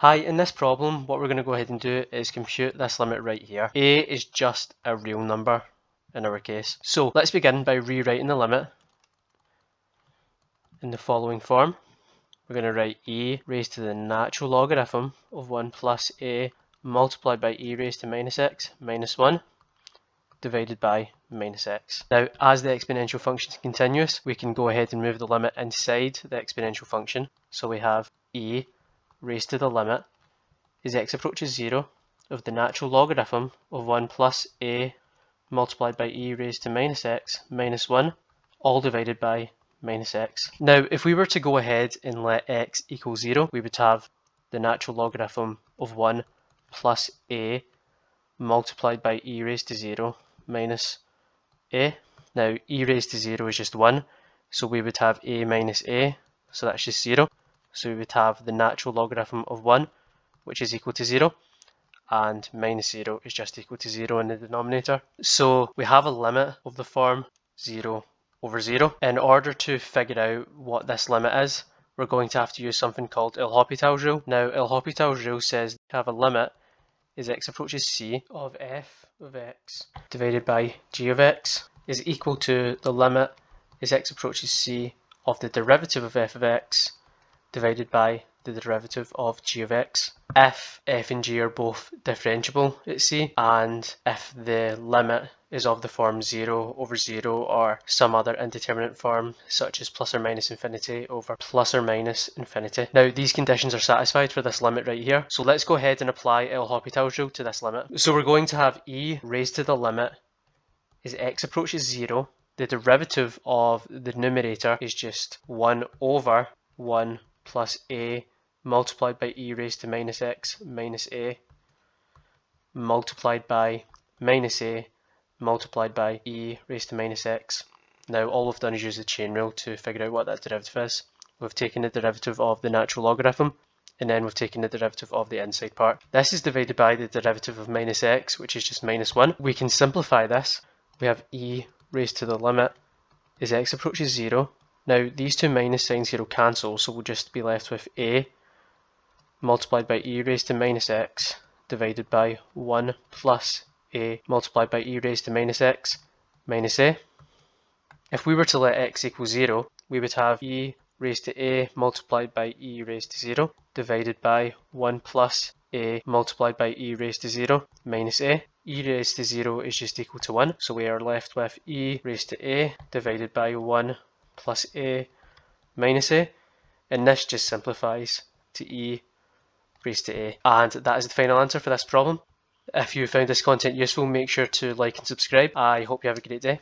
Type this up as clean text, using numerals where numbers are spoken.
Hi, in this problem, what we're going to go ahead and do is compute this limit right here. A is just a real number in our case. So let's begin by rewriting the limit in the following form. We're going to write e raised to the natural logarithm of 1 plus a multiplied by e raised to minus x minus 1 divided by minus x. Now, as the exponential function is continuous, we can go ahead and move the limit inside the exponential function. So we have e raised to the limit as x approaches 0 of the natural logarithm of 1 plus a multiplied by e raised to minus x minus 1, all divided by minus x. Now, if we were to go ahead and let x equal 0, we would have the natural logarithm of 1 plus a multiplied by e raised to 0 minus a. Now, e raised to 0 is just 1, so we would have a minus a, so that's just 0. So we would have the natural logarithm of 1, which is equal to 0, and minus 0 is just equal to 0 in the denominator. So we have a limit of the form 0 over 0. In order to figure out what this limit is, we're going to have to use something called L'Hopital's rule. Now, L'Hopital's rule says we have a limit as x approaches c of f of x divided by g of x is equal to the limit as x approaches c of the derivative of f of x divided by the derivative of g of x. If f and g are both differentiable at c, and if the limit is of the form 0 over 0 or some other indeterminate form such as plus or minus infinity over plus or minus infinity. Now, these conditions are satisfied for this limit right here, so let's go ahead and apply L'Hopital's rule to this limit. So we're going to have e raised to the limit as x approaches 0. The derivative of the numerator is just 1 over 1 plus a multiplied by e raised to minus x minus a multiplied by minus a multiplied by e raised to minus x. Now, all we've done is use the chain rule to figure out what that derivative is. We've taken the derivative of the natural logarithm, and then we've taken the derivative of the inside part. This is divided by the derivative of minus x, which is just minus 1. We can simplify this. We have e raised to the limit as x approaches 0. Now, these two minus signs here will cancel, so we'll just be left with a multiplied by e raised to minus x divided by 1 plus a multiplied by e raised to minus x minus a. If we were to let x equal 0, we would have e raised to a multiplied by e raised to 0 divided by 1 plus a multiplied by e raised to 0 minus a. E raised to 0 is just equal to 1, so we are left with e raised to a divided by 1 plus a minus a, and this just simplifies to e raised to a. And that is the final answer for this problem. If you found this content useful, make sure to like and subscribe. I hope you have a great day.